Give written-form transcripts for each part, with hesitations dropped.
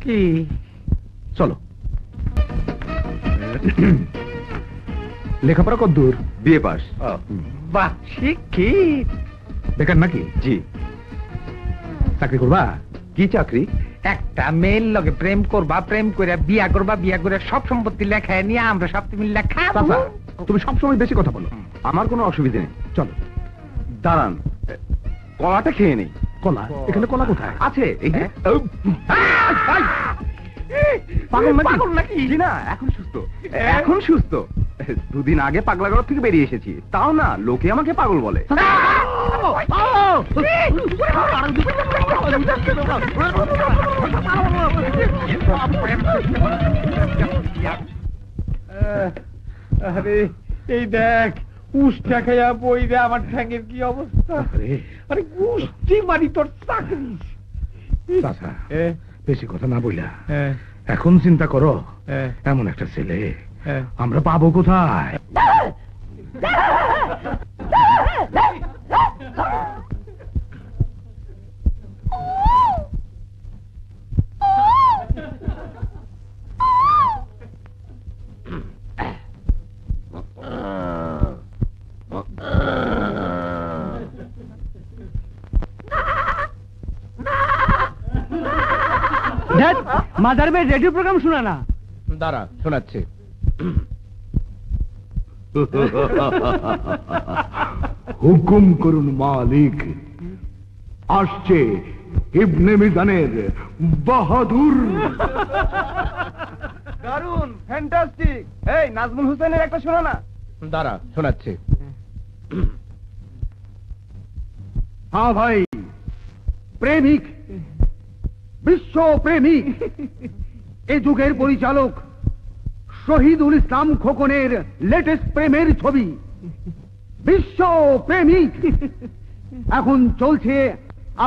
কি? চলো। লেখাপড়া কত দূর? BA pass. বাহ, শিক্ষিত। বেকার নাকি? জি। চাকরি করবা? কি চাকরি? একটা মেয়ের লগে প্রেম করবা, প্রেম করে বিয়া করবা, বিয়া করে সব সম্পত্তি লেখায় নিয়ে আমরা সব তুমি লেখা। তুমি সবসময় বেশি কথা বলো। আমার কোনো অসুবিধা নেই। চলো। দাঁড়ান, কলাটা খেয়ে নেই। কলা? এখানে কলা কোথায় আছে? এই যে। পাগল নাকি? জি না, এখন সুস্থ। এখন সুস্থ। দুদিন আগে পাগলাগড় থেকে বেরিয়ে এসেছি, তাও না লোকে আমাকে পাগল বলে। আরে এই দেখ, উষ্টা খাইয়া বই রে আমার ঠ্যাঙের কি অবস্থা। আরে গুষ্টি মারি তোর চাকরি। চাচা, বেশি কথা না বইলা এখন চিন্তা করো। এমন একটা ছেলে আমরা পাবো কোথায়? মাদার ভাই রেডিও প্রোগ্রাম শোনা না। দাঁড়া, শোনাচ্ছে। হুকুম করুন মালিক, আসছে ইবনে মিজানের বাহাদুর। দারুন, ফ্যান্টাস্টিক। এই নাজমুল হোসেনের একটা শোনা না। দাঁড়া, শোনাচ্ছে। হ্যাঁ ভাই, প্রেমিক, বিশ্ব প্রেমিক, এ যুগের পরিচালক শহীদুল ইসলাম খোকনের লেটেস্ট প্রেমের ছবি বিশ্ব প্রেমিক এখন চলছে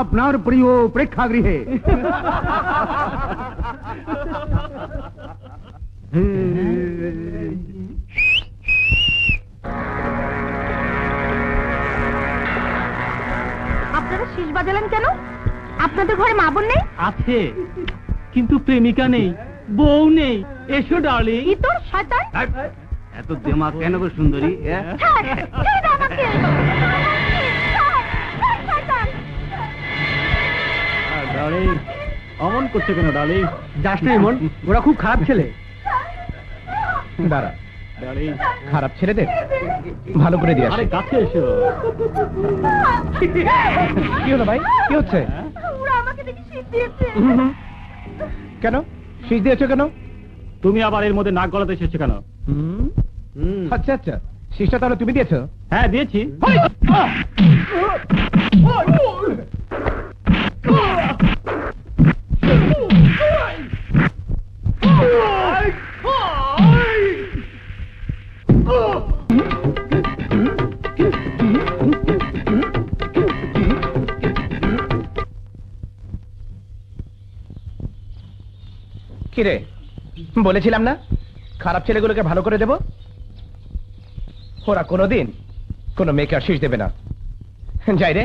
আপনার প্রিয় প্রেক্ষাগৃহে। আপনারা শীষ বাজালেন কেন? আপনাদের ঘরে মা বোন নেই? আছে, কিন্তু প্রেমিকা নেই, বউ নেই। এসো ডার্লিং। কি তোর শয়তান! এত দিমাগ কেন গো সুন্দরী? ছাড়, ছেড়ে দাও আমাকে। শয়তান! ডার্লিং, অমন করছে কেন ডার্লিং? যাস না এমন, ওরা খুব খারাপ ছেলে। দাঁড়া, ডার্লিং, খারাপ ছেলেদের ভালো করে দিয়ে আরে কাছে এসো। কি হলো ভাই, কি হচ্ছে? ওরা আমাকে দেখে শীষ দিয়েছে। কেন শীষ দিয়েছো কেন? তুমি আবার এর মধ্যে নাক গলাতে এসেছো কেন? আচ্ছা আচ্ছা, শীষটা তাহলে তুমি দিয়েছো? হ্যাঁ দিয়েছি। কিরে, বলেছিলাম না খারাপ ছেলেগুলোকে ভালো করে দেব? ওরা কোনোদিন কোনো মেয়েকে আর শীষ দেবে না। যাই রে।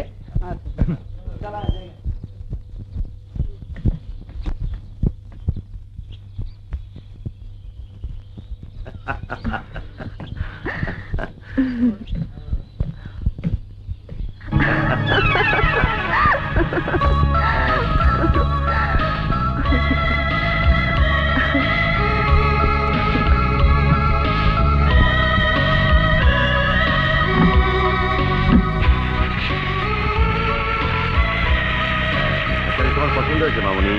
তোমার পছন্দ হয়েছে মামনি?